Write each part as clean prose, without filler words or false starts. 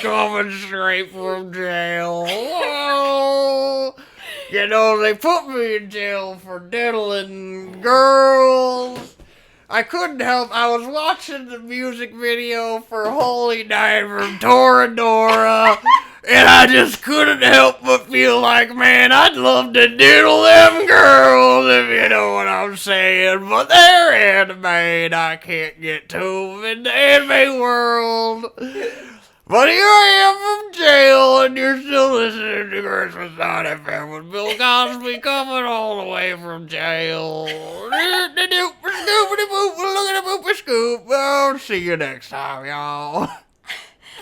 coming straight from jail. Oh, you know, they put me in jail for diddling girls. I couldn't help. I was watching the music video for Holy Night from Toradora, and I just couldn't help but feel like, man, I'd love to diddle them girls, if you know what I'm saying. But they're anime, and I can't get to them in the anime world. But here I am from jail, and you're still listening to Christmas on FM with Bill Cosby coming all the way from jail. Scoop. I'll see you next time, y'all.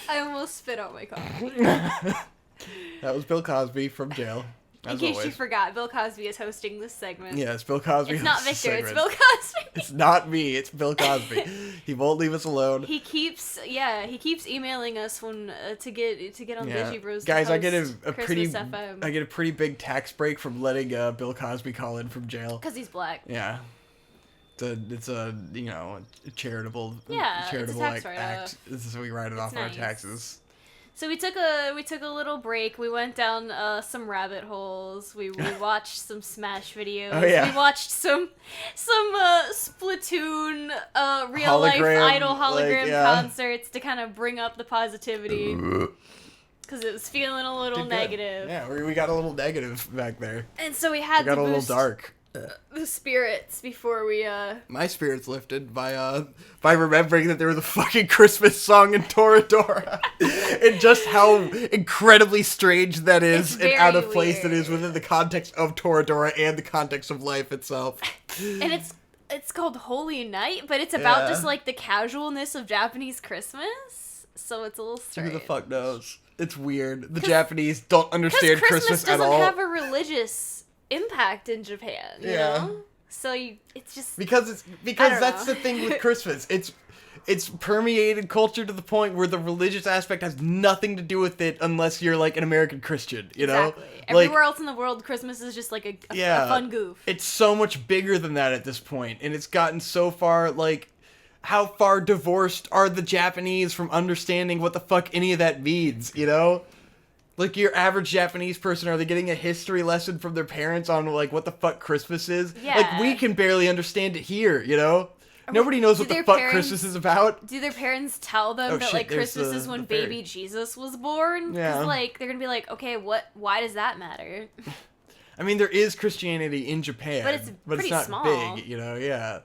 I almost spit out my coffee. That was Bill Cosby from jail. In case you forgot, Bill Cosby is hosting this segment. Yeah, it's Bill Cosby. It's not Victor, it's Bill Cosby. It's not me, it's Bill Cosby. He won't leave us alone. He keeps emailing us when to get on Veggie Bros. Guys, I get a pretty big tax break from letting Bill Cosby call in from jail. Because he's black. Yeah. It's a charitable it's a tax act. This is we write it off nice. our taxes. So we took a little break. We went down some rabbit holes. We watched some Smash videos. Oh, yeah. We watched some Splatoon real life idol hologram concerts to kind of bring up the positivity. Because it was feeling a little negative. Yeah, we got a little negative back there. And so we had to got a little dark. The spirits before we My spirits lifted by remembering that there was a fucking Christmas song in Toradora. And just how incredibly strange that is and out of place that is within the context of Toradora and the context of life itself. And it's called Holy Night, but it's about just like the casualness of Japanese Christmas. So it's a little strange. Who the fuck knows? It's weird. The Japanese don't understand Christmas at all. Christmas doesn't have a religious impact in Japan, you know? So it's just because that's the thing with Christmas. It's permeated culture to the point where the religious aspect has nothing to do with it unless you're like an American Christian, you know? Exactly. Everywhere else in the world, Christmas is just like a fun goof. It's so much bigger than that at this point, and it's gotten so far like how far divorced are the Japanese from understanding what the fuck any of that means, you know? Like, your average Japanese person, are they getting a history lesson from their parents on, like, what the fuck Christmas is? Yeah. Like, we can barely understand it here, you know? Nobody knows what the fuck Christmas is about. Do their parents tell them that, like, Christmas is when baby Jesus was born? Yeah. Because, like, they're gonna be like, okay, why does that matter? I mean, there is Christianity in Japan. But it's not small. Big, you know, yeah.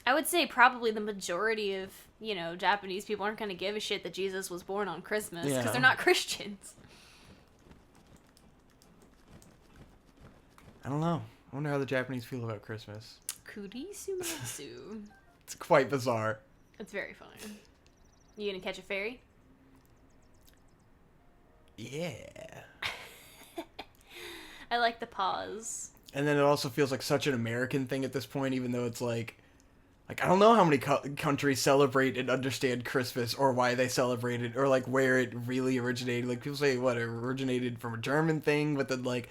I would say probably the majority of, Japanese people aren't gonna give a shit that Jesus was born on Christmas. Because they're not Christians. I don't know. I wonder how the Japanese feel about Christmas. Kurisumatsu. It's quite bizarre. It's very fun. You gonna catch a ferry? Yeah. I like the pause. And then it also feels like such an American thing at this point, even though it's like I don't know how many countries celebrate and understand Christmas, or why they celebrate it, or like where it really originated. Like, people say it originated from a German thing, but then like,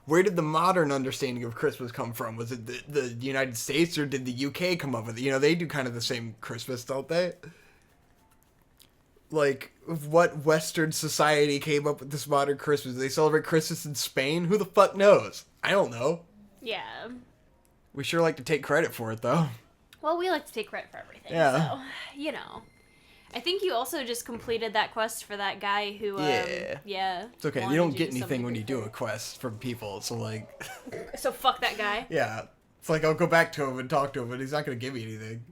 where did the modern understanding of Christmas come from? Was it the United States, or did the UK come up with it? You know, they do kind of the same Christmas, don't they? Like, what Western society came up with this modern Christmas? Do they celebrate Christmas in Spain? Who the fuck knows? I don't know. Yeah. We sure like to take credit for it, though. Well, we like to take credit for everything, yeah. So, I think you also just completed that quest for that guy who, yeah. It's okay, you don't get anything when you do a quest from people, so, like... So fuck that guy? Yeah. It's like, I'll go back to him and talk to him, but he's not gonna give me anything.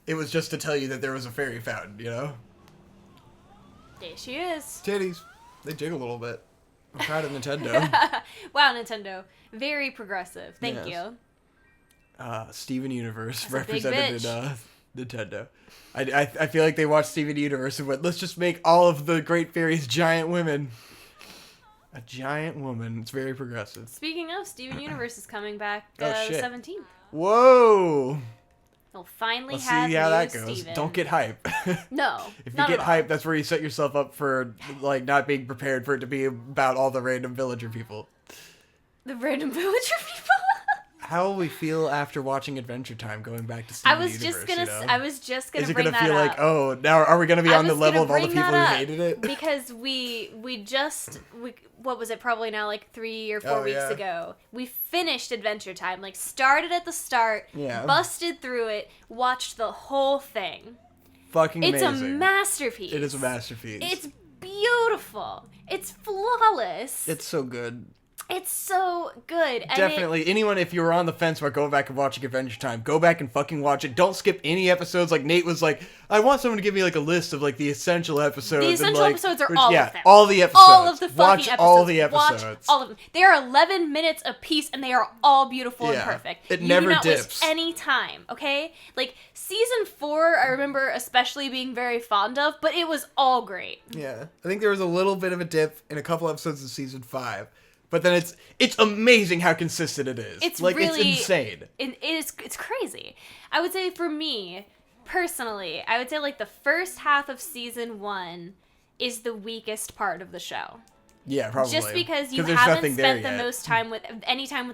It was just to tell you that there was a fairy fountain, you know? There she is. Titties. They jiggle a little bit. I'm proud of Nintendo. Wow, Nintendo. Very progressive. Thank you. Steven Universe represented in Nintendo. I feel like they watched Steven Universe and went, let's just make all of the great fairies giant women. A giant woman. It's very progressive. Speaking of, Steven Universe is coming back the 17th. Whoa! We'll finally Let's have see how that goes. Steven. Don't get hype. No. If you get hype, that's where you set yourself up for, like, not being prepared for it to be about all the random villager people. The random villager people? how will we feel after watching Adventure Time going back to Steven Universe? I was just gonna Is it bring gonna that feel up. like, oh, now are we gonna be on the level of all the people who hated it? Because we what was it, probably now like 3 or 4 weeks ago, we finished Adventure Time, like started at the start, busted through it, watched the whole thing. Fucking amazing. It's a masterpiece. It is a masterpiece. It's beautiful. It's flawless. It's so good. It's so good. And definitely. Anyone, if you were on the fence about going back and watching Adventure Time, go back and fucking watch it. Don't skip any episodes. Like, Nate was like, I want someone to give me, like, a list of, like, the essential episodes. The essential episodes are all of them. all the episodes. All of the fucking watch episodes. all the episodes. Watch all of them. They are 11 minutes apiece, and they are all beautiful and perfect. It never dips. You do not waste any time, okay? Like, season 4, I remember especially being very fond of, but it was all great. Yeah. I think there was a little bit of a dip in a couple episodes of season 5. But then it's amazing how consistent it is. It's like, really, it's insane. It's crazy. I would say for me, personally, I would say like the first half of season 1 is the weakest part of the show. Yeah, probably. Just because you haven't spent the most time with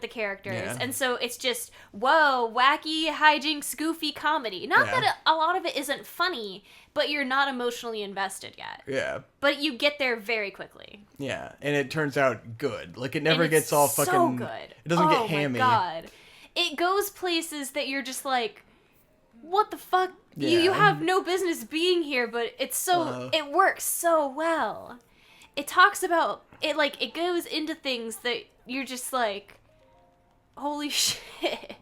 the characters. And so it's just, whoa, wacky, hijinks, goofy comedy. Not that a lot of it isn't funny, but you're not emotionally invested yet. Yeah. But you get there very quickly. Yeah, and it turns out good. Like, it never gets all fucking... so good. It doesn't get hammy. Oh my god. It goes places that you're just like, what the fuck? Yeah. You have no business being here, but it's so... it works so well. It talks about... It goes into things that you're just like, holy shit.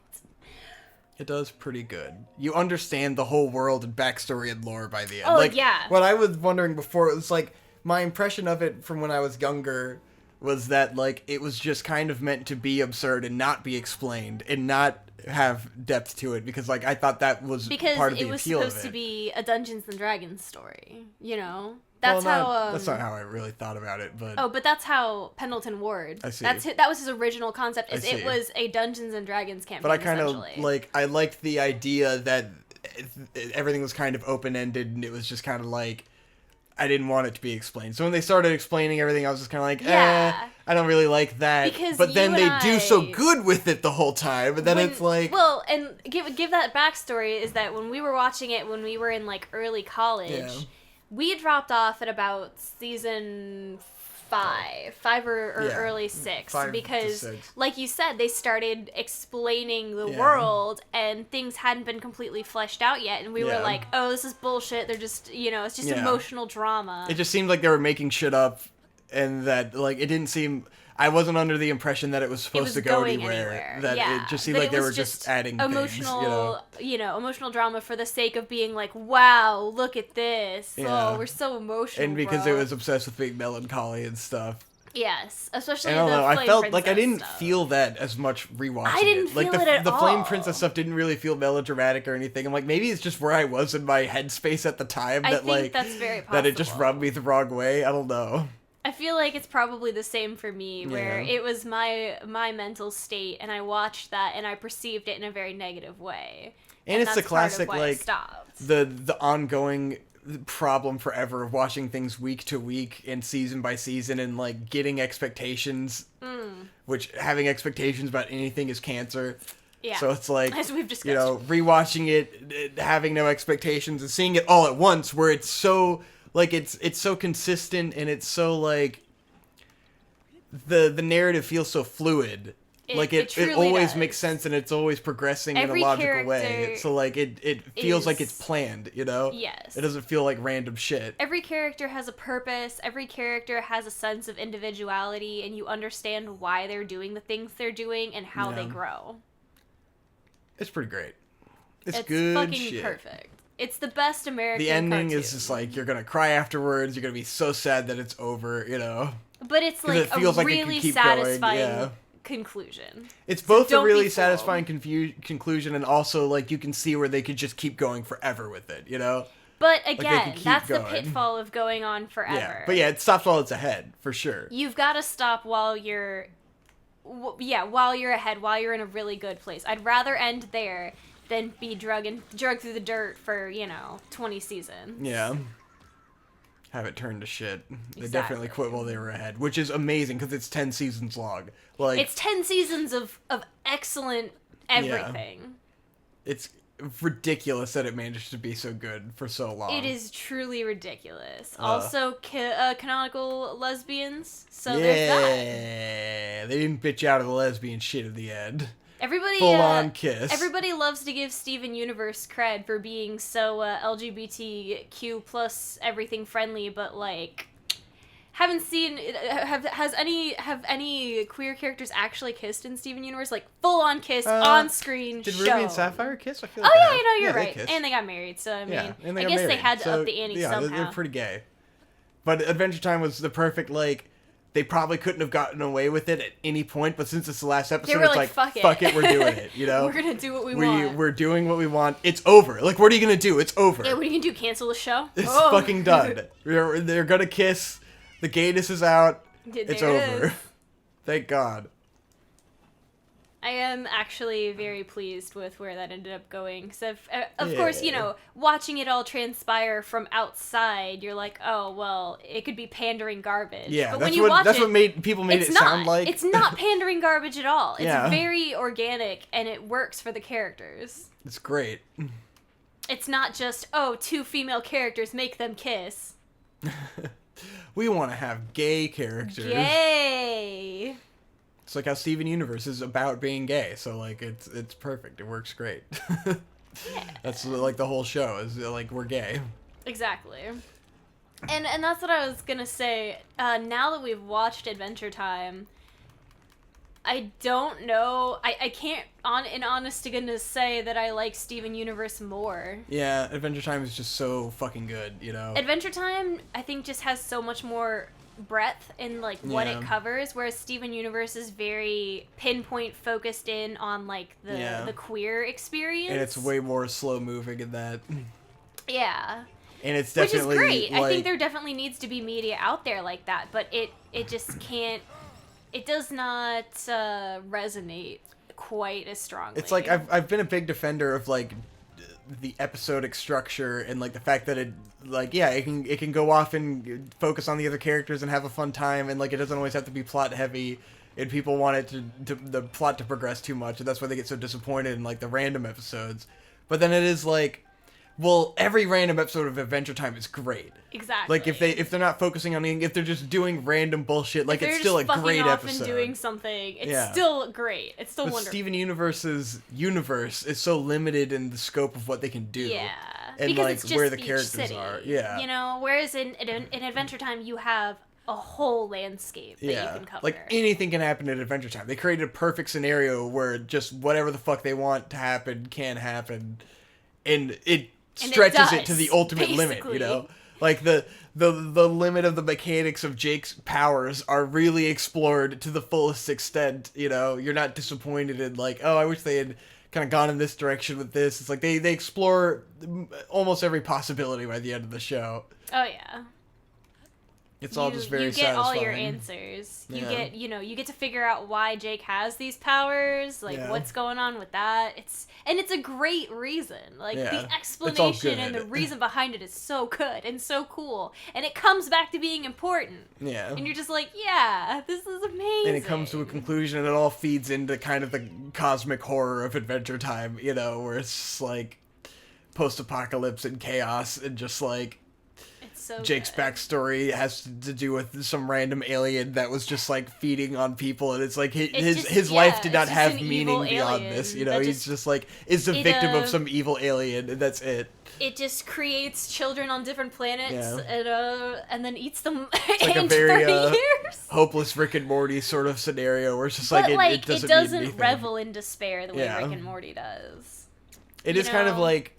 It does pretty good. You understand the whole world and backstory and lore by the end. Oh, like, yeah. What I was wondering before, it was like, my impression of it from when I was younger was that, like, it was just kind of meant to be absurd and not be explained and not have depth to it, because, like, I thought that was part of the appeal of it. Because it was supposed to be a Dungeons and Dragons story, you know? That's that's not how I really thought about it, but... Oh, but that's how Pendleton Ward... I see. That was his original concept, is it was a Dungeons and Dragons campaign, but I kind of, like, I liked the idea that everything was kind of open-ended, and it was just kind of like, I didn't want it to be explained. So when they started explaining everything, I was just kind of like, I don't really like that. Because but then they do so good with it the whole time, and then it's like... Well, and give that backstory, is that when we were watching it, when we were in, like, early college... We dropped off at about season 5 or early 6, because, like you said, they started explaining the world, and things hadn't been completely fleshed out yet, and we were like, oh, this is bullshit, they're just, it's just emotional drama. It just seemed like they were making shit up, and that, like, it didn't seem... I wasn't under the impression that it was supposed to go anywhere. That it just seemed like they were just adding emotional, things, emotional drama for the sake of being like, wow, look at this. Yeah. Oh, we're so emotional. And because it was obsessed with being melancholy and stuff. Yes, especially I don't know. I felt like I didn't stuff. Feel that as much rewatching it. I didn't feel it at the all. Flame Princess stuff didn't really feel melodramatic or anything. I'm like, maybe it's just where I was in my headspace at the time. I think that's very possible. That it just rubbed me the wrong way. I don't know. I feel like it's probably the same for me, where it was my mental state, and I watched that, and I perceived it in a very negative way. And it's the classic, like, stopped. the ongoing problem forever of watching things week to week and season by season, and, like, getting expectations, which having expectations about anything is cancer. Yeah. So it's like, as we've discussed, rewatching it, having no expectations, and seeing it all at once, where it's so... Like, it's so consistent, and it's so, like, the narrative feels so fluid. It always makes sense, and it's always progressing in a logical way. So, like, it feels like it's planned, you know? Yes. It doesn't feel like random shit. Every character has a purpose. Every character has a sense of individuality, and you understand why they're doing the things they're doing and how they grow. It's pretty great. It's good fucking shit. Perfect. It's the best American The ending cartoon. is just like, you're gonna cry afterwards, you're gonna be so sad that it's over, you know? But it's like a really satisfying conclusion. It's both a really satisfying conclusion, and also, like, you can see where they could just keep going forever with it, you know? But again, that's the pitfall of going on forever. Yeah, but it stops while it's ahead, for sure. You've got to stop while you're ahead, while you're in a really good place. I'd rather end there than be drugged through the dirt for, 20 seasons. Yeah. Have it turn to shit. They definitely quit while they were ahead, which is amazing because it's 10 seasons long. Like, it's 10 seasons of excellent everything. It's ridiculous that it managed to be so good for so long. It is truly ridiculous. Also, canonical lesbians, so there's Yeah, they didn't bitch out of the lesbian shit at the end. Everybody, full-on kiss. Everybody loves to give Steven Universe cred for being so LGBTQ plus everything friendly, but like, haven't seen have any queer characters actually kissed in Steven Universe? Like full-on kiss on screen. Did Ruby and Sapphire kiss? I feel like no, you're right. And they got married, so I mean, I guess married. they had to up the ante somehow. They're pretty gay. But Adventure Time was the perfect, like, they probably couldn't have gotten away with it at any point, but since it's the last episode, it's like, fuck it, we're doing it, you know? We're gonna do what we want. We're doing what we want. It's over. Like, what are you gonna do? It's over. Yeah, what are you gonna do? Cancel the show? It's fucking done. They're gonna kiss. The gayness is out. It's over. Thank God. I am actually very pleased with where that ended up going. Because, of course, you know, watching it all transpire from outside, you're like, oh, well, it could be pandering garbage. Yeah, but that's when you watch what made people made it sound like. It's not pandering garbage at all. It's very organic, and it works for the characters. It's great. It's not just, oh, two female characters, make them kiss. We want to have gay characters. Gay! It's like how Steven Universe is about being gay, so like it's perfect. It works great. Yeah. That's like the whole show is like we're gay. Exactly. And that's what I was gonna say. Now that we've watched Adventure Time, I don't know. I can't in honest to goodness say that I like Steven Universe more. Yeah, Adventure Time is just so fucking good, you know. Adventure Time I think just has so much more breadth in like what it covers, whereas Steven Universe is very pinpoint focused in on like the queer experience, and it's way more slow moving in that. Yeah, and it's definitely, which is great. like, I think there definitely needs to be media out there like that, but it just can't. It does not resonate quite as strongly. It's like I've been a big defender of like the episodic structure and like the fact that it like it can go off and focus on the other characters and have a fun time, and like it doesn't always have to be plot heavy, and people want it to the plot to progress too much, and that's why they get so disappointed in like the random episodes. But then it is like, well, every random episode of Adventure Time is great. Exactly. Like if they're not focusing on if they're just doing random bullshit, like it's still a great episode. If they're doing something, it's still great. It's still wonderful. Steven Universe's universe is so limited in the scope of what they can do. Yeah. And because like it's just where the each characters city, are. Yeah. You know, whereas in Adventure Time you have a whole landscape that you can cover. Like anything can happen at Adventure Time. They created a perfect scenario where just whatever the fuck they want to happen can happen, and it stretches it to the ultimate limit, you know? Like the limit of the mechanics of Jake's powers are really explored to the fullest extent, you know? You're not disappointed in like, oh, I wish they had kind of gone in this direction with this. It's like they explore almost every possibility by the end of the show. Oh yeah. It's all just very satisfying. You get all your answers. You get, you get to figure out why Jake has these powers, like what's going on with that. It's a great reason. Like the explanation and the reason behind it is so good and so cool, and it comes back to being important. Yeah. And you're just like, yeah, this is amazing. And it comes to a conclusion, and it all feeds into kind of the cosmic horror of Adventure Time, you know, where it's just like post-apocalypse and chaos, and just like so Jake's backstory has to do with some random alien that was just like feeding on people, and it's like his life did not have meaning beyond this, you know. He's just like is the victim of some evil alien, and that's it. It just creates children on different planets, and then eats them it's like in a very 30 years. Hopeless Rick and Morty sort of scenario where it's just like it doesn't revel in despair the way Rick and Morty does. It is kind of like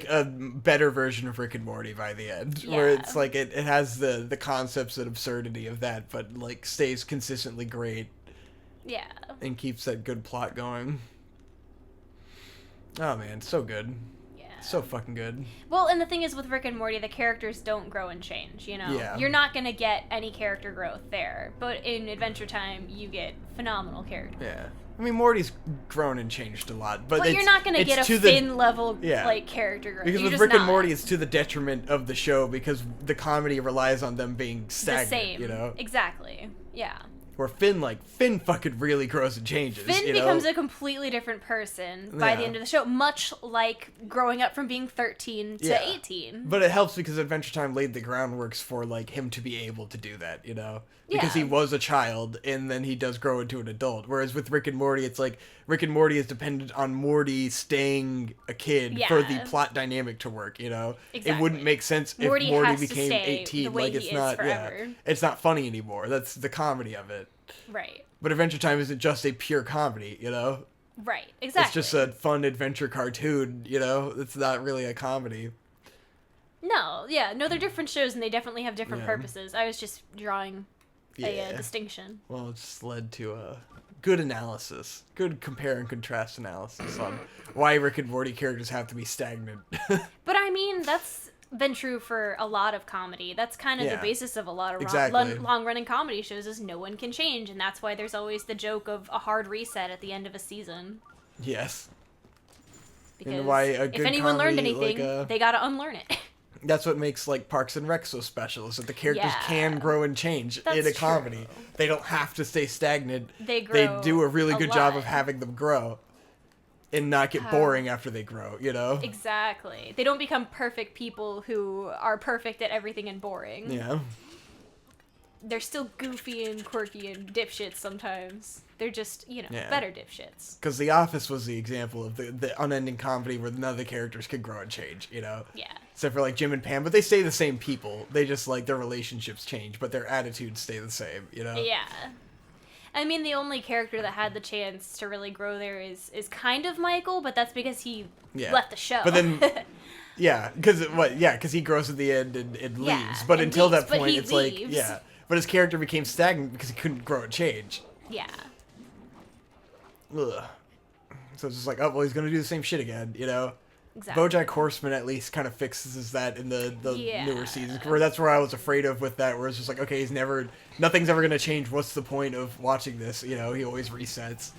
a better version of Rick and Morty by the end, where it's like it has the concepts and absurdity of that, but like stays consistently great. Yeah. And keeps that good plot going. Oh man, so good. Yeah. So fucking good. Well, and the thing is with Rick and Morty, the characters don't grow and change, you know? Yeah. You're not gonna get any character growth there, but in Adventure Time, you get phenomenal character growth. Yeah. I mean, Morty's grown and changed a lot, but you're not going to get a Finn level like character growth. Because with Rick and Morty, it's to the detriment of the show because the comedy relies on them being stagnant. The same, you know. Exactly. Yeah. Where Finn fucking really grows and changes. Finn becomes a completely different person by the end of the show, much like growing up from being 13 to 18. But it helps because Adventure Time laid the groundworks for like him to be able to do that, you know? Because he was a child and then he does grow into an adult. Whereas with Rick and Morty, it's like Rick and Morty is dependent on Morty staying a kid for the plot dynamic to work, you know? Exactly. It wouldn't make sense if Morty became 18. Like it's not it's not funny anymore. That's the comedy of it. Right. But Adventure Time isn't just a pure comedy, you know? Right, exactly. It's just a fun adventure cartoon, you know? It's not really a comedy. No, they're different shows and they definitely have different purposes. I was just drawing a distinction. Well, it just led to a good analysis, good compare and contrast analysis on why Rick and Morty characters have to be stagnant. But I mean, that's been true for a lot of comedy. That's kind of the basis of a lot of long-running comedy shows is no one can change, and that's why there's always the joke of a hard reset at the end of a season. Yes. Because and why a good if anyone comedy, learned anything, they gotta unlearn it. That's what makes like Parks and Rec so special, is that the characters can grow and change in a comedy. True. They don't have to stay stagnant. They do a really good job of having them grow. And not get boring after they grow, you know? Exactly. They don't become perfect people who are perfect at everything and boring. Yeah. They're still goofy and quirky and dipshits sometimes. They're just, better dipshits. Because The Office was the example of the unending comedy where none of the characters could grow and change, you know? Yeah. Except for, like, Jim and Pam, but they stay the same people. They just, like, their relationships change, but their attitudes stay the same, you know? Yeah. I mean, the only character that had the chance to really grow there is kind of Michael, but that's because he left the show. But then, because he grows at the end and leaves. But until that point, it's leaves. But his character became stagnant because he couldn't grow and change. Yeah. Ugh. So it's just like, oh, well, he's going to do the same shit again, you know? Exactly. BoJack Horseman at least kind of fixes that in the newer seasons. Where that's where I was afraid of with that, where it's just like, okay, nothing's ever going to change. What's the point of watching this? You know, he always resets.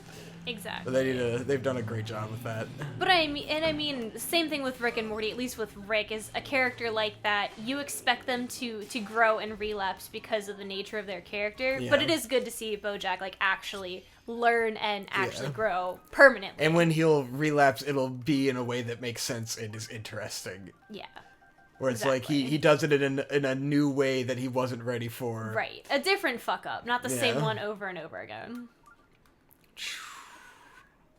Exactly. But they've done a great job with that. But I mean, same thing with Rick and Morty, at least with Rick, is a character like that, you expect them to grow and relapse because of the nature of their character. Yeah. But it is good to see BoJack, like, actually learn and actually grow permanently. And when he'll relapse, it'll be in a way that makes sense and is interesting. Yeah. Where it's like he does it in a new way that he wasn't ready for. Right. A different fuck up, not the same one over and over again.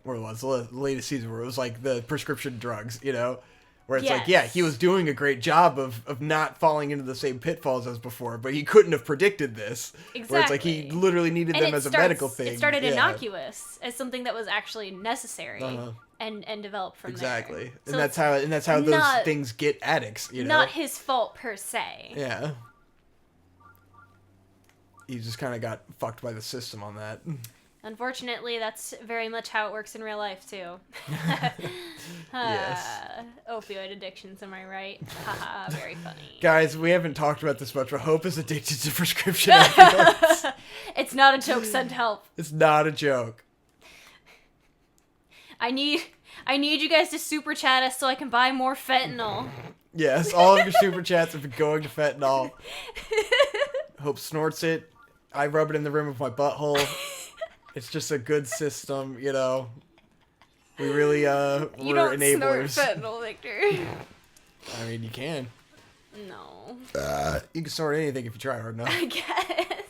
Where it was the latest season where it was like the prescription drugs, you know? Where it's like, he was doing a great job of not falling into the same pitfalls as before, but he couldn't have predicted this. Exactly. Where it's like he literally needed them as a medical thing. It started innocuous as something that was actually necessary and developed from there. Exactly. And that's how those things get addicts, you know? Not his fault per se. Yeah. He just kind of got fucked by the system on that. Unfortunately, that's very much how it works in real life, too. Yes. Opioid addictions, am I right? Haha, very funny. Guys, we haven't talked about this much, but Hope is addicted to prescription opioids. It's not a joke, send help. It's not a joke. I need you guys to super chat us so I can buy more fentanyl. Yes, all of your super chats have been going to fentanyl. Hope snorts it. I rub it in the rim of my butthole. It's just a good system, you know. We really, we're enablers. You don't snort fentanyl, Victor. I mean, you can. No. You can snort anything if you try hard enough. I guess.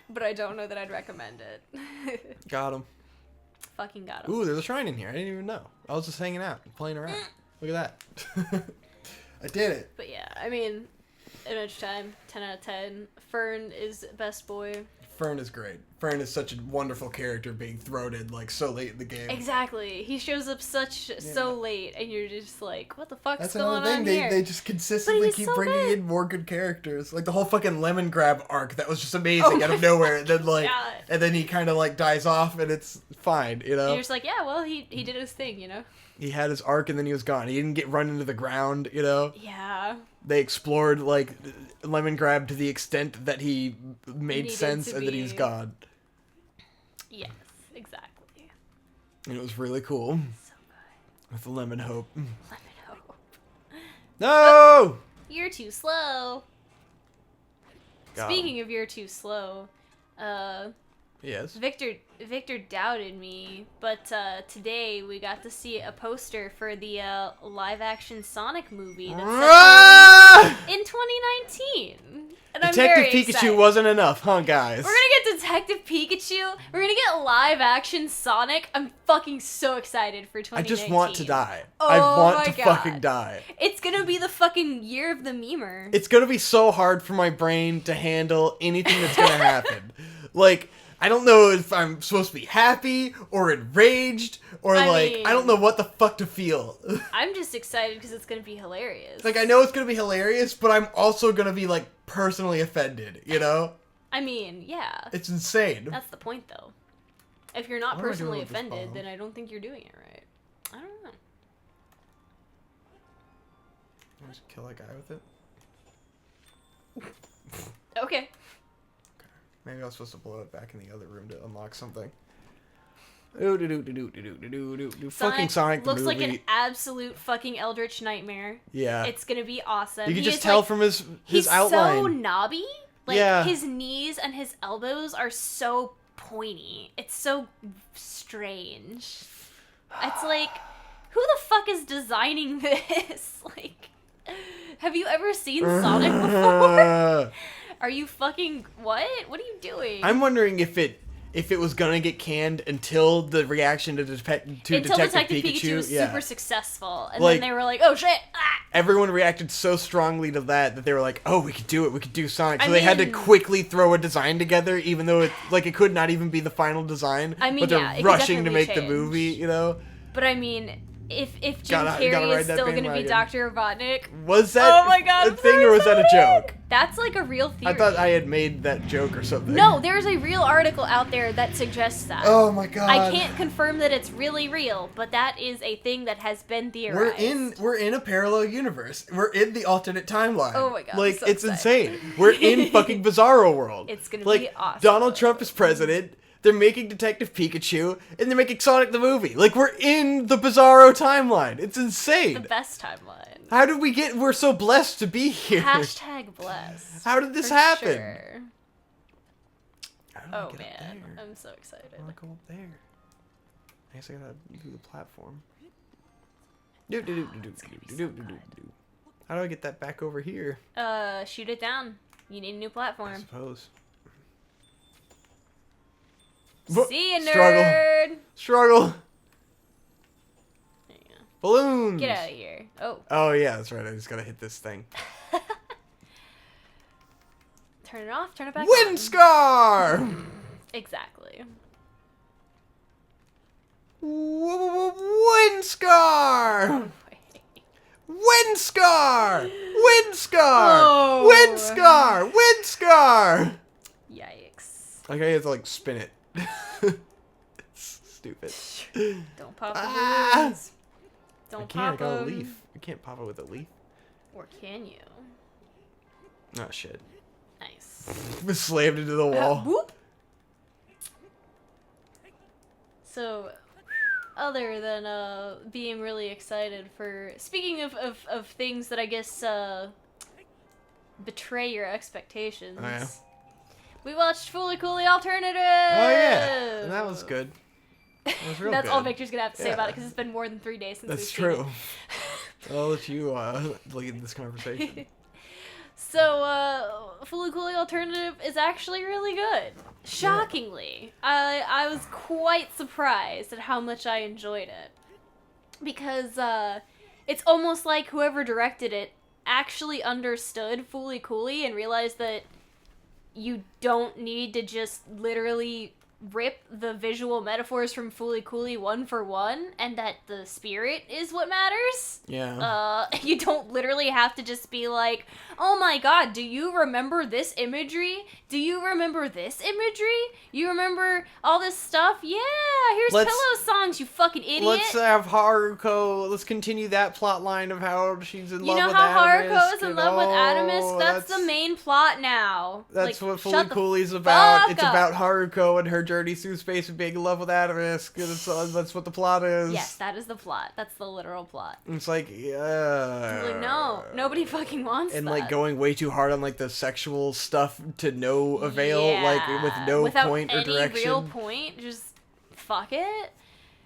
But I don't know that I'd recommend it. Got him. Fucking got him. Ooh, there's a shrine in here. I didn't even know. I was just hanging out, playing around. Look at that. I did it. But yeah, I mean, Adventure Time, 10 out of 10. Fern is best boy. Fern is great. Fern is such a wonderful character being thrown in like so late in the game. Exactly. He shows up so late, and you're just like, what the fuck's going on thing. here? They just consistently keep bringing in more good characters. Like the whole fucking lemon grab arc that was just amazing out of nowhere. And then and then he kind of like dies off, and it's fine, you know. And you're just like, yeah, well, he did his thing, you know. He had his arc, and then he was gone. He didn't get run into the ground, you know. Yeah. They explored like lemon grab to the extent that he made sense, and then he was gone. Yes, exactly. And it was really cool. So good. With the lemon hope. Lemon hope. No! You're too slow. Speaking of you're too slow, Yes. Victor doubted me, but today we got to see a poster for the live-action Sonic movie that's set in 2019. And Detective I'm very Pikachu excited. wasn't enough, huh, guys? We're gonna get Detective Pikachu. We're gonna get live-action Sonic. I'm fucking so excited for 2019. I just want to die. Oh I want my to God. fucking die. It's gonna be the fucking year of the memer. It's gonna be so hard for my brain to handle anything that's gonna happen. Like, I don't know if I'm supposed to be happy or enraged or I don't know what the fuck to feel. I'm just excited because it's gonna be hilarious. Like, I know it's gonna be hilarious, but I'm also gonna be, like, personally offended, you know? I mean, yeah. It's insane. That's the point, though. If you're not What am I doing personally with this offended, bomb? then I don't think you're doing it right. I don't know. Can I just kill that guy with it? Okay. Maybe I was supposed to blow it back in the other room to unlock something. Fucking Sonic the looks movie. like an absolute fucking eldritch nightmare. Yeah. It's gonna be awesome. You can He just is, tell like, from his he's outline. so knobby. Like, Yeah. his knees and his elbows are so pointy. It's so strange. It's like, who the fuck is designing this? Like, have you ever seen Sonic before? Are you fucking what? What are you doing? I'm wondering if it was gonna get canned until the reaction to Detective Pikachu was yeah. super successful, and Like, then they were like, "Oh shit!" Ah! Everyone reacted so strongly to that they were like, "Oh, we could do it. We could do Sonic." So I they had to mean- quickly throw a design together, even though it could not even be the final design. I mean, but they're yeah, it could rushing to definitely make the change. movie, you know. But I mean, if Jim Gotta Carrey ride is that still going to be bandwagon. Dr. Robotnik, Was that oh my God, a I'm thing so or was that a excited! joke? That's like a real theory. I thought I had made that joke or something. No, there's a real article out there that suggests that. Oh my God. I can't confirm that it's really real, but that is a thing that has been theorized. We're in a parallel universe. We're in the alternate timeline. Oh my God, Like, I'm so it's excited. insane. We're in fucking Bizarro world. It's gonna like, be awesome. Donald Trump is president. They're making Detective Pikachu, and they're making Sonic the movie. Like, we're in the Bizarro timeline. It's insane. The best timeline. How did we're so blessed to be here? Hashtag blessed. How did this For happen? sure. How do I Oh get up man, there? I'm so excited. I want to go up there. I guess I gotta do the platform. How do I get that back over here? Shoot it down. You need a new I platform. suppose. See ya, nerd! Struggle. There you go. Balloons. Get out of here. Oh, Oh yeah, that's right. I just gotta hit this thing. turn it off, turn it back Wind on. scar. Exactly. Wind scar. Wind scar. Wind scar. Oh. Wind scar. Wind scar. Yikes. Okay, I have to like spin it. It's stupid. Don't pop Ah. the balloons. Don't I can't. I pop got a them. leaf. You can't pop it with a leaf. Or can you? Oh shit. Nice. It slammed into the wall. Whoop. So, other than being really excited for... Speaking of things that I guess betray your expectations. Oh, yeah. We watched Fully Coolly Alternative! Oh yeah, and that was good. That was real That's good. all Victor's gonna have to say Yeah. about it because it's been more than 3 days since That's we've seen it. true. I'll let you lead this conversation. So, Fully Coolly Alternative is actually really good. Shockingly. I was quite surprised at how much I enjoyed it. Because, it's almost like whoever directed it actually understood Fully Coolly and realized that you don't need to just literally rip the visual metaphors from Fully Coolly one for one, and that the spirit is what matters. Yeah. You don't literally have to just be like, oh my god, do you remember this imagery? Do you remember this imagery? You remember all this stuff? Yeah, here's Pillow Songs, you fucking idiot. Let's have Haruko. Let's continue that plot line of how she's in love with You know how Adamus, Haruko is in and love with Adamus? That's the main plot now. That's Like, what Fully shut the Coolly's about. fuck It's up. about Haruko and her journeys through space and being in love with Adamus. That's what the plot is. Yes, that is the plot. That's the literal plot. And it's like, yeah. Like, no, nobody fucking wants and that. like going way too hard on like the sexual stuff to no avail, like with no without point or any direction. real point, just fuck it.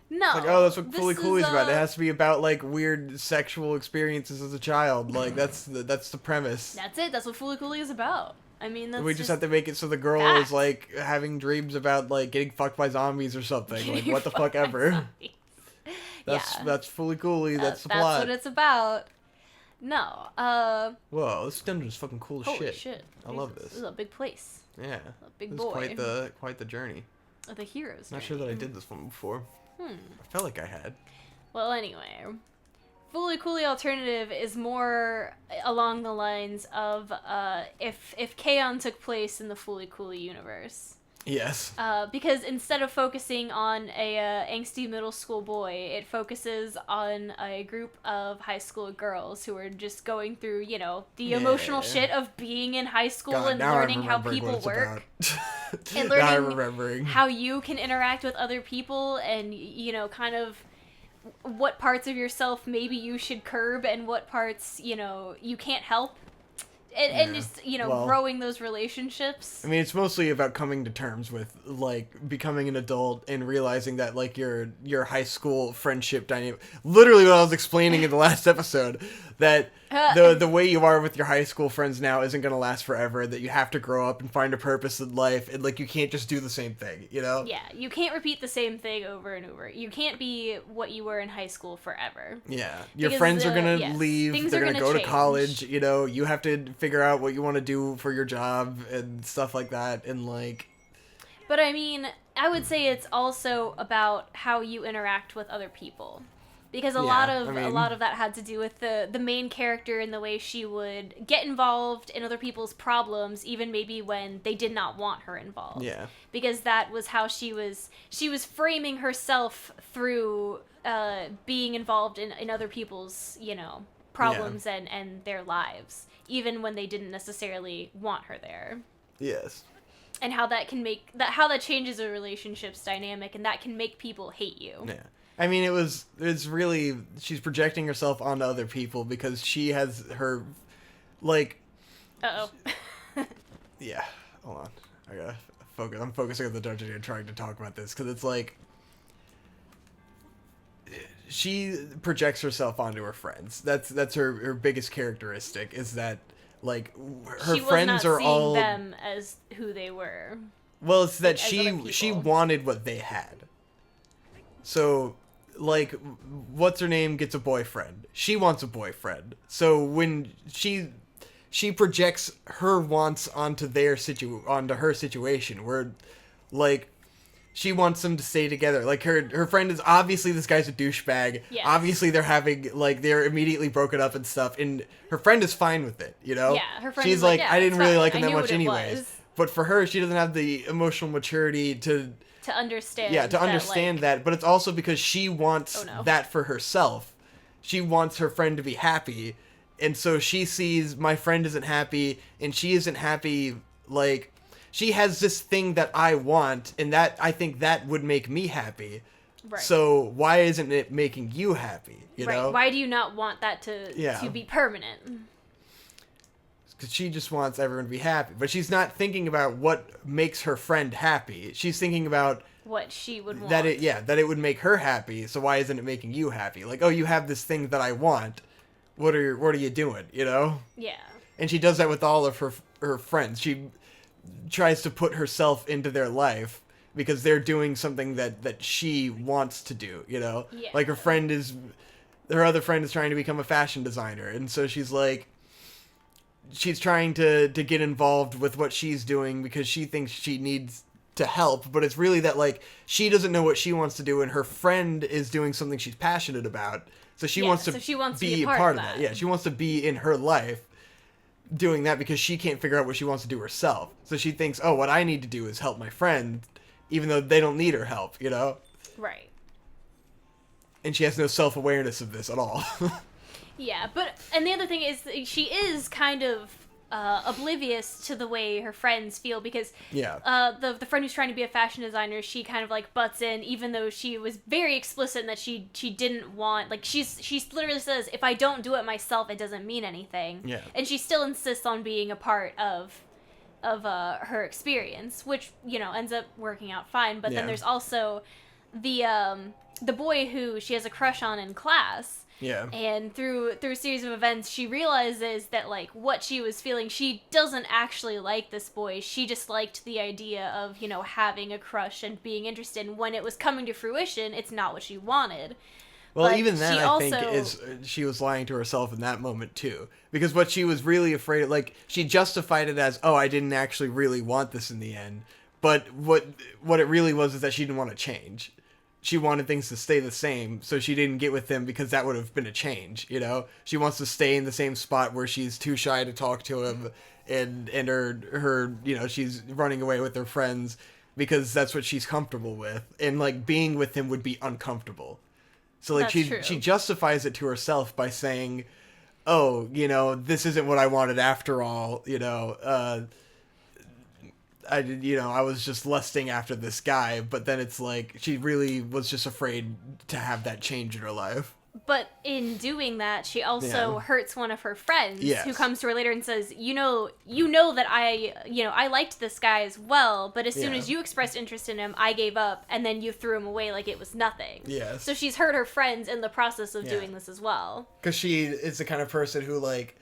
No. It's like, oh, that's what Fully this Cooley's is, about. It has to be about like weird sexual experiences as a child. Like that's the premise. That's it. That's what Fully Cooley is about. I mean, that's we just have to make it so the girl fact. is like having dreams about like getting fucked by zombies or something. Like what the fuck ever. That's Fully Cooley. That's the plot. That's what it's about. No. Whoa, this dungeon is fucking cool as Holy shit. shit. I love this. This is a big place. Yeah. A big this boy. is quite the journey. The hero's Not sure that I did this one before. I felt like I had. Well, anyway, Fully Cooley Alternative is more along the lines of if K-On! Took place in the Fully Cooley universe. Yes. Because instead of focusing on a angsty middle school boy, it focuses on a group of high school girls who are just going through, you know, the emotional shit of being in high school and learning how people work. And learning how you can interact with other people and, you know, kind of what parts of yourself maybe you should curb and what parts, you know, you can't help. And just, you know, growing those relationships. I mean, it's mostly about coming to terms with, like, becoming an adult and realizing that, like, your high school friendship dynamic... Literally what I was explaining in the last episode, that the way you are with your high school friends now isn't going to last forever, that you have to grow up and find a purpose in life, and, like, you can't just do the same thing, you know? Yeah, you can't repeat the same thing over and over. You can't be what you were in high school forever. Yeah. Your friends are going to leave, they're going to go to college, you know, you have to figure out what you want to do for your job and stuff like that, and, like... But, I mean, I would say it's also about how you interact with other people. Because a lot of that had to do with the main character and the way she would get involved in other people's problems, even maybe when they did not want her involved. Yeah. Because that was how she was framing herself through being involved in other people's, you know, problems and their lives, even when they didn't necessarily want her there. Yes. And how that can how that changes a relationship's dynamic, and that can make people hate you. Yeah. I mean, it's really, she's projecting herself onto other people because she has her, like... Uh-oh. Yeah, hold on. I gotta focus. I'm focusing on the dungeon and trying to talk about this, because it's like... She projects herself onto her friends. That's her biggest characteristic, is that, like, her friends are all... She was not seeing them as who they were. Well, it's that she wanted what they had. So... Like, what's her name gets a boyfriend. She wants a boyfriend. So when she projects her wants onto onto her situation, where, like, she wants them to stay together. Like, her friend is obviously, this guy's a douchebag. Yes. Obviously they're immediately broken up and stuff, and her friend is fine with it, you know? Yeah, her friend She's is like, yeah, I didn't really like him that much anyways. Was. But for her, she doesn't have the emotional maturity to understand. Yeah, to understand that, but it's also because she wants that for herself. She wants her friend to be happy, and so she sees my friend isn't happy, and she isn't happy, like, she has this thing that I want, and that, I think that would make me happy. Right. So why isn't it making you happy, you know? Why do you not want that to be permanent? Because she just wants everyone to be happy. But she's not thinking about what makes her friend happy. She's thinking about... what she would want. That it would make her happy, so why isn't it making you happy? Like, oh, you have this thing that I want. What are you doing, you know? Yeah. And she does that with all of her friends. She tries to put herself into their life because they're doing something that she wants to do, you know? Yeah. Like, her other friend is trying to become a fashion designer, and so she's like... She's trying to get involved with what she's doing because she thinks she needs to help, but it's really that, like, she doesn't know what she wants to do, and her friend is doing something she's passionate about, so she wants to be a part of that. Yeah, she wants to be in her life doing that because she can't figure out what she wants to do herself. So she thinks, oh, what I need to do is help my friend, even though they don't need her help, you know? Right. And she has no self-awareness of this at all. Yeah, and the other thing is she is kind of oblivious to the way her friends feel, because the friend who's trying to be a fashion designer, she kind of like butts in, even though she was very explicit in that she didn't want, like, she literally says, if I don't do it myself, it doesn't mean anything. Yeah. And she still insists on being a part of her experience, which, you know, ends up working out fine. But then there's also the boy who she has a crush on in class. Yeah. And through a series of events, she realizes that, like, what she was feeling, she doesn't actually like this boy. She just liked the idea of, you know, having a crush and being interested. And when it was coming to fruition, it's not what she wanted. Well, But even then, she think, is she was lying to herself in that moment, too. Because what she was really afraid of, like, she justified it as, oh, I didn't actually really want this in the end. But what it really was is that she didn't want to change. She wanted things to stay the same, so she didn't get with him because that would have been a change, you know? She wants to stay in the same spot where she's too shy to talk to him, and her you know, she's running away with her friends because that's what she's comfortable with. And, like, being with him would be uncomfortable. So, like, she justifies it to herself by saying, oh, you know, this isn't what I wanted after all, you know, I was just lusting after this guy, but then it's like, she really was just afraid to have that change in her life. But in doing that, she also hurts one of her friends, who comes to her later and says, you know that I liked this guy as well, but as soon as you expressed interest in him, I gave up, and then you threw him away like it was nothing. Yes. So she's hurt her friends in the process of doing this as well. Because she is the kind of person who, like,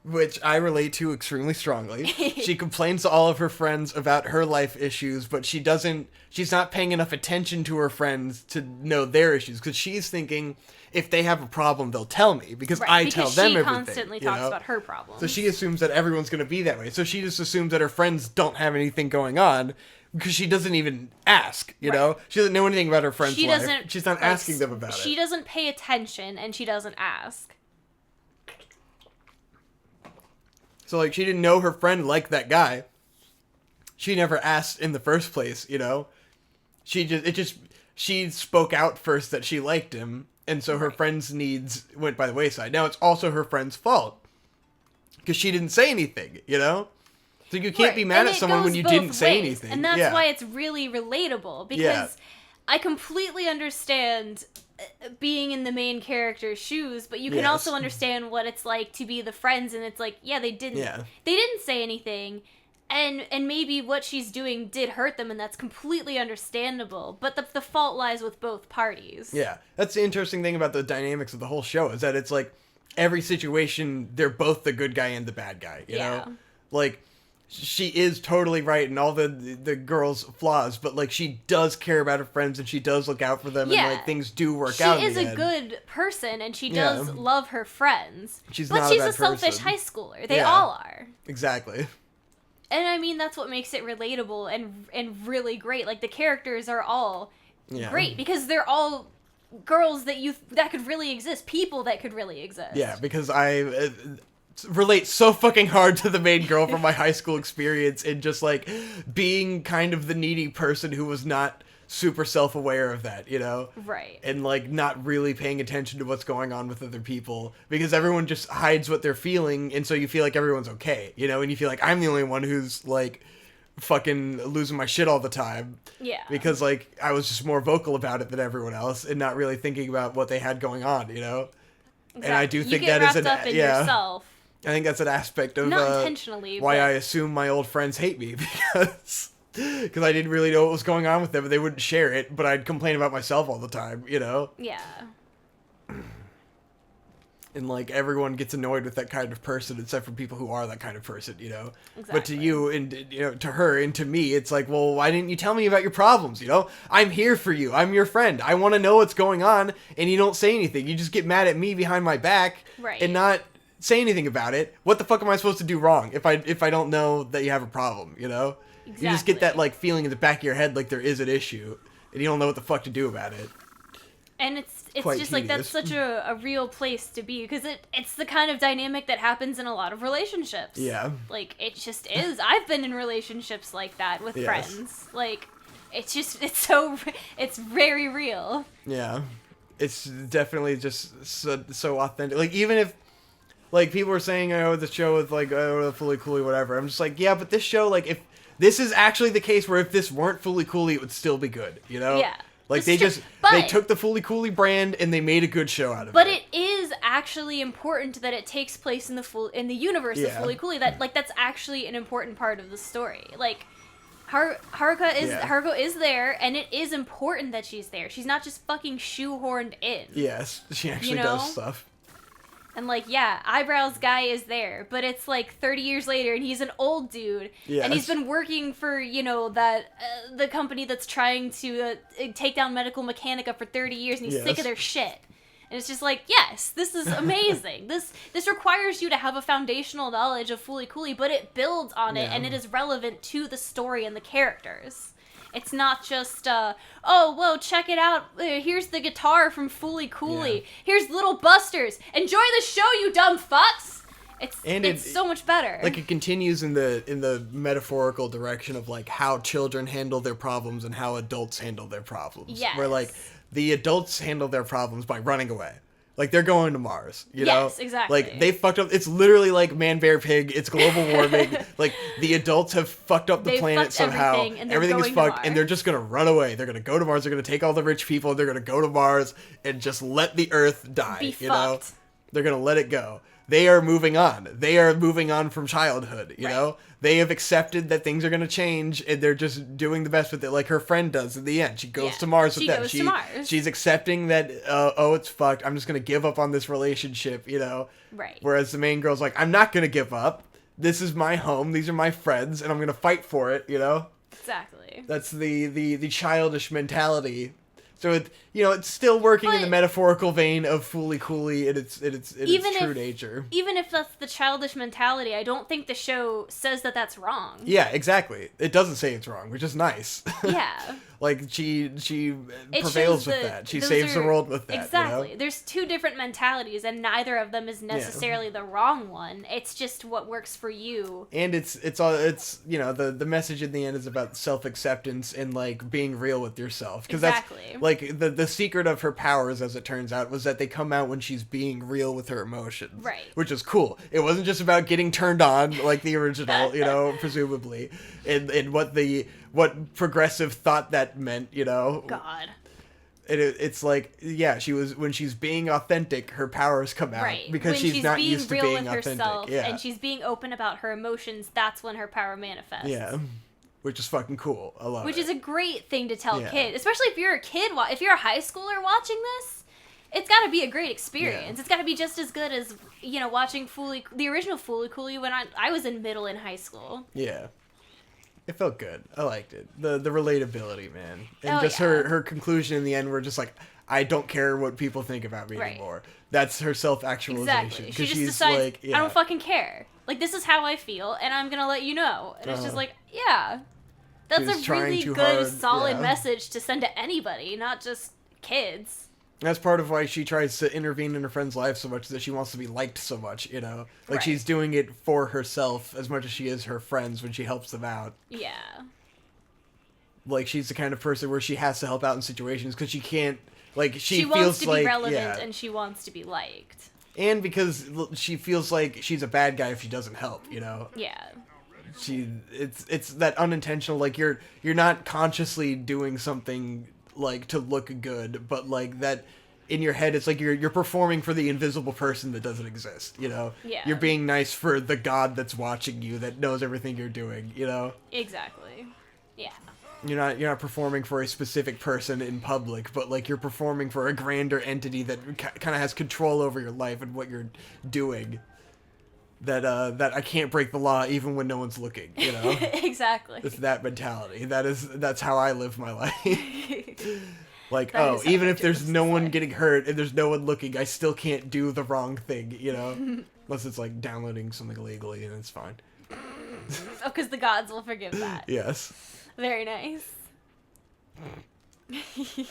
which I relate to extremely strongly. She complains to all of her friends about her life issues, but she's not paying enough attention to her friends to know their issues, because she's thinking, if they have a problem, they'll tell me, because I tell them everything. Because she constantly talks about her problems. So she assumes that everyone's going to be that way. So she just assumes that her friends don't have anything going on, because she doesn't even ask, you know? She doesn't know anything about her friend's life. She's not asking them about it. She doesn't pay attention, and she doesn't ask. So, like, she didn't know her friend liked that guy. She never asked in the first place, you know? She spoke out first that she liked him, and so her friend's needs went by the wayside. Now, it's also her friend's fault, because she didn't say anything, you know? So you can't be mad at someone when you didn't say anything. And that's why it's really relatable, because I completely understand being in the main character's shoes, but you can also understand what it's like to be the friends, and it's like, they didn't say anything, and maybe what she's doing did hurt them, and that's completely understandable, but the fault lies with both parties. Yeah, that's the interesting thing about the dynamics of the whole show, is that it's like, every situation, they're both the good guy and the bad guy, you know? Like, she is totally right in all the girl's flaws, but, like, she does care about her friends, and she does look out for them, and, like, things do work out in the end. She is a good person, and she does love her friends. But she's a selfish high schooler. They all are. Exactly. And, I mean, that's what makes it relatable and really great. Like, the characters are all great, because they're all girls that could really exist. People that could really exist. Yeah, because I relate so fucking hard to the main girl from my high school experience, and just, like, being kind of the needy person who was not super self-aware of that, you know? Right. And, like, not really paying attention to what's going on with other people, because everyone just hides what they're feeling, and so you feel like everyone's okay, you know? And you feel like, I'm the only one who's, like, fucking losing my shit all the time. Yeah. Because, like, I was just more vocal about it than everyone else, and not really thinking about what they had going on, you know? Exactly. And I do think you get that is wrapped up in yourself. I think that's an aspect of not intentionally, why I assume my old friends hate me, because I didn't really know what was going on with them, and they wouldn't share it, but I'd complain about myself all the time, you know? Yeah. And, like, everyone gets annoyed with that kind of person, except for people who are that kind of person, you know? Exactly. But to you, and, you know, to her, and to me, it's like, well, why didn't you tell me about your problems, you know? I'm here for you. I'm your friend. I want to know what's going on, and you don't say anything. You just get mad at me behind my back, and not say anything about it. What the fuck am I supposed to do wrong if I don't know that you have a problem, you know? Exactly. You just get that, like, feeling in the back of your head like there is an issue, and you don't know what the fuck to do about it. And it's just tedious. Like, that's such a real place to be, because it's the kind of dynamic that happens in a lot of relationships. Yeah. Like, it just is. I've been in relationships like that with friends. Like, it's very real. Yeah. It's definitely just so authentic. Like, even if, like people were saying, oh, the show is like, oh, Fully Cooley, whatever. I'm just like, yeah, but this show, like, if this is actually the case where if this weren't Fully Cooley, it would still be good, you know? Yeah. Like, they took the Fully Cooley brand and they made a good show out of it. But it is actually important that it takes place in the universe of Fully Cooley. That's actually an important part of the story. Like, Haruko is there, and it is important that she's there. She's not just fucking shoehorned in. Yes, she actually does stuff. And, like, yeah, Eyebrows guy is there, but it's, like, 30 years later, and he's an old dude. Yes. And he's been working for, you know, the company that's trying to take down Medical Mechanica for 30 years, and he's sick of their shit. And it's just like, yes, this is amazing. This requires you to have a foundational knowledge of Fully Cooley, but it builds on it, and it is relevant to the story and the characters. It's not just, oh, whoa, check it out. Here's the guitar from Fully Cooley. Yeah. Here's Little Busters. Enjoy the show, you dumb fucks. It's so much better. Like, it continues in the metaphorical direction of, like, how children handle their problems and how adults handle their problems. Yes. Where, like, the adults handle their problems by running away. Like, they're going to Mars, you know? Yes, exactly. Like, they fucked up. It's literally like Man, Bear, Pig. It's global warming. Like, the adults have fucked up the planet somehow. Everything is fucked, and they're just going to run away. They're going to go to Mars. They're going to take all the rich people. They're going to go to Mars and just let the Earth die, you know? They're going to let it go. They are moving on. They are moving on from childhood, you know? They have accepted that things are going to change, and they're just doing the best with it, like her friend does in the end. She goes to Mars with them. She's accepting that, oh, it's fucked. I'm just going to give up on this relationship, you know? Right. Whereas the main girl's like, I'm not going to give up. This is my home. These are my friends, and I'm going to fight for it, you know? Exactly. That's the childish mentality. So it's still working in the metaphorical vein of Fully Cooley in its true nature. Even if that's the childish mentality, I don't think the show says that that's wrong. Yeah, exactly. It doesn't say it's wrong, which is nice. Yeah. Like, she prevails with that. She saves the world with that. Exactly. You know? There's two different mentalities, and neither of them is necessarily the wrong one. It's just what works for you. And it's you know, the message in the end is about self-acceptance and, like, being real with yourself. Because that's, like, the secret of her powers, as it turns out, was that they come out when she's being real with her emotions. Right. Which is cool. It wasn't just about getting turned on, like the original, you know, presumably. And what progressive thought that meant, you know. God. It's like, yeah, when she's being authentic, her powers come out. Right. Because she's not used to being authentic. Herself, and she's being open about her emotions, that's when her power manifests. Yeah. Which is fucking cool. I love it. Which is a great thing to tell kids. Especially if you're a kid, if you're a high schooler watching this, it's got to be a great experience. Yeah. It's got to be just as good as, you know, watching the original Fully Cooley when I was in middle and high school. Yeah. It felt good. I liked it. The relatability, man. And her conclusion in the end were just like, I don't care what people think about me anymore. That's her self-actualization. Exactly. She just decides, like, I don't fucking care. Like, this is how I feel, and I'm gonna let you know. And it's just like, yeah. That's a really good, solid message to send to anybody, not just kids. That's part of why she tries to intervene in her friend's life so much, that she wants to be liked so much, you know? Like, she's doing it for herself as much as she is her friends when she helps them out. Yeah. Like, she's the kind of person where she has to help out in situations because she can't, like, she feels wants to like, be relevant and she wants to be liked. And because she feels like she's a bad guy if she doesn't help, you know? Yeah. It's that unintentional, like, you're not consciously doing something, like, to look good, but, like, that in your head it's like you're performing for the invisible person that doesn't exist, you know? Yeah. You're being nice for the God that's watching you, that knows everything you're doing, you know? Exactly. Yeah. You're not performing for a specific person in public, but, like, you're performing for a grander entity that kind of has control over your life and what you're doing. That I can't break the law even when no one's looking, you know? Exactly. It's that mentality. That's how I live my life. Like, that even if there's no one getting hurt and there's no one looking, I still can't do the wrong thing, you know? Unless it's, like, downloading something illegally, and it's fine. Oh, because the gods will forgive that. Yes. Very nice.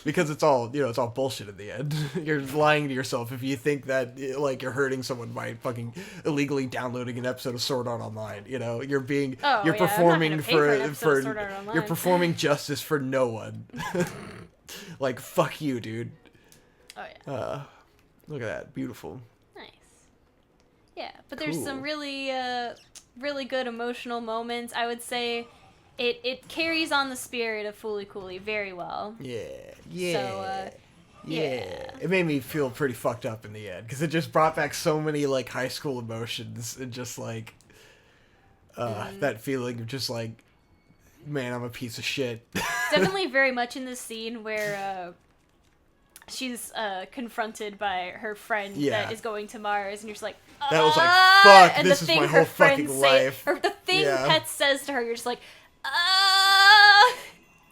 Because it's all bullshit in the end. You're lying to yourself if you think that, like, you're hurting someone by fucking illegally downloading an episode of Sword Art Online, you know? You're performing you're performing justice for no one. Like, fuck you, dude. Oh yeah. Look at that. Beautiful. Nice. Yeah, but there's Cool. some really good emotional moments. I would say it carries on the spirit of Fooly Cooly very well. Yeah. So, yeah. It made me feel pretty fucked up in the end because it just brought back so many like high school emotions and just like that feeling of just like, man, I'm a piece of shit. Definitely very much in this scene where she's confronted by her friend that is going to Mars, and you're just like, that was like, fuck, and this the is thing my her whole friend fucking life. or the thing Pet says to her, you're just like,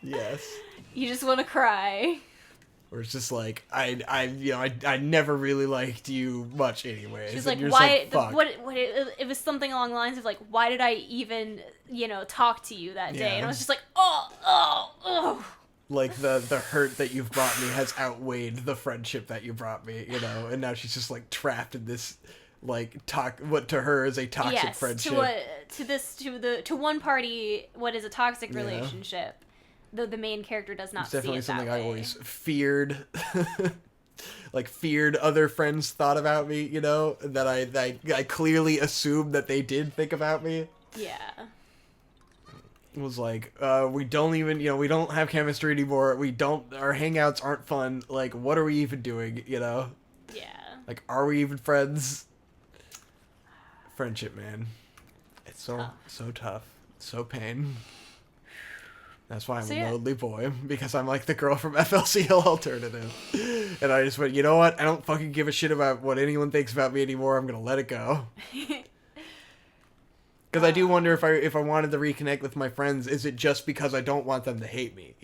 Yes. You just want to cry. Or it's just like, I never really liked you much anyways. She's like, why? It was something along the lines of like, why did I even, talk to you that day? And I was just like, oh. Like the hurt that you've brought me has outweighed the friendship that you brought me, and now she's just like trapped in this, like what to her is a toxic friendship. To one party, what is a toxic relationship? Though the main character does not see it that way. It's definitely something I always feared. Like feared other friends thought about me, that I clearly assumed that they did think about me. Yeah. It was like, we don't even, we don't have chemistry anymore. Our hangouts aren't fun. Like, what are we even doing, Yeah. Like, are we even friends? Friendship, man. It's so tough. It's so pain. That's why I'm a lonely boy, because I'm like the girl from FLCL Alternative. And I just went, you know what? I don't fucking give a shit about what anyone thinks about me anymore. I'm gonna let it go. Because I do wonder if I wanted to reconnect with my friends, is it just because I don't want them to hate me,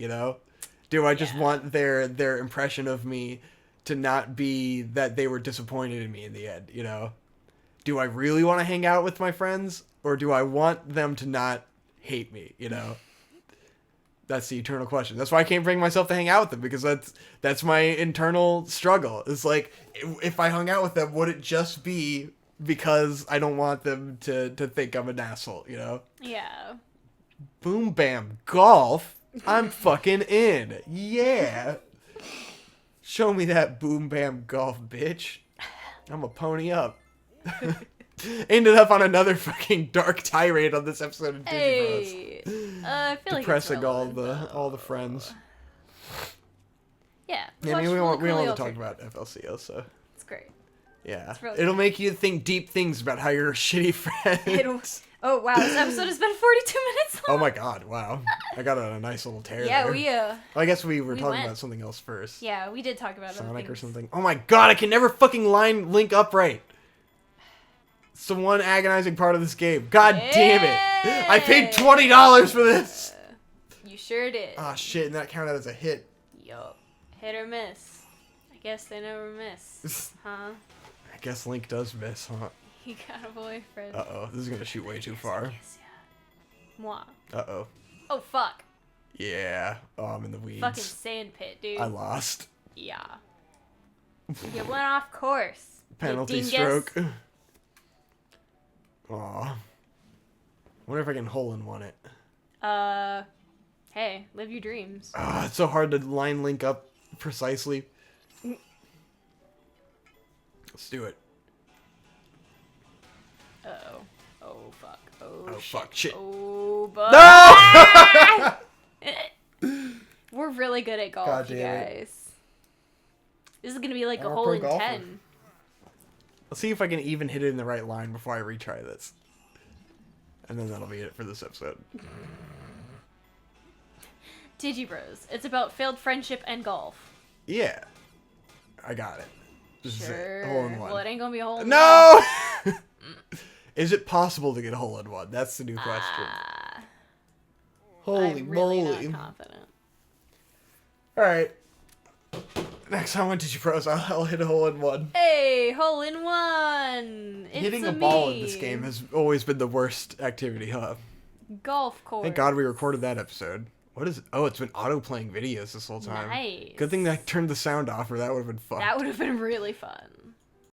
Do I just want their impression of me to not be that they were disappointed in me in the end, Do I really want to hang out with my friends, or do I want them to not hate me, That's the eternal question. That's why I can't bring myself to hang out with them, because that's my internal struggle. It's like, if I hung out with them, would it just be because I don't want them to think I'm an asshole, Yeah. Boom bam golf. I'm fucking in. Yeah. Show me that boom bam golf, bitch. I'm a pony up. Ended up on another fucking dark tirade on this episode of Digibros. I feel depressing like all the friends. Yeah. I mean, we only talked about FLCL, so it's great. Yeah, really it'll make you think deep things about how you're a shitty friend. Oh wow, this episode has been 42 minutes long. Oh my god, wow! I got on a nice little tear. Yeah, there. we. Well, I guess we were talking about something else first. Yeah, we did talk about Sonic or something. Oh my god, I can never fucking link up right. It's the one agonizing part of this game. God damn it! I paid $20 for this. You sure did. Ah shit, and that counted as a hit. Yup, hit or miss. I guess they never miss, huh? I guess Link does miss, huh? He got a boyfriend. Uh-oh, this is gonna shoot way too far. Moi. Uh-oh. Oh, fuck. Yeah. Oh, I'm in the weeds. Fucking sand pit, dude. I lost. Yeah. You went off course. Penalty stroke. Aw. Wonder if I can hole in one it. Hey, live your dreams. It's so hard to line link up precisely. Let's do it. Uh-oh. Oh, fuck. Oh, fuck. Shit. Oh, but... No! We're really good at golf, you guys. This is gonna be like a hole in 10. Let's see if I can even hit it in the right line before I retry this. And then that'll be it for this episode. Digibros. It's about failed friendship and golf. Yeah. I got it. Sure. Hole in one. Well, it ain't gonna be a hole in No! Is it possible to get a hole in one? That's the new question. Holy I'm really moly. not confident. Alright. Next time on Digibros, I'll hit a hole in one. Hey, hole in one! Hitting a ball in this game has always been the worst activity, huh? Golf course. Thank God we recorded that episode. What is it? Oh, it's been auto-playing videos this whole time. Nice. Good thing that I turned the sound off, or that would have been fun. That would have been really fun.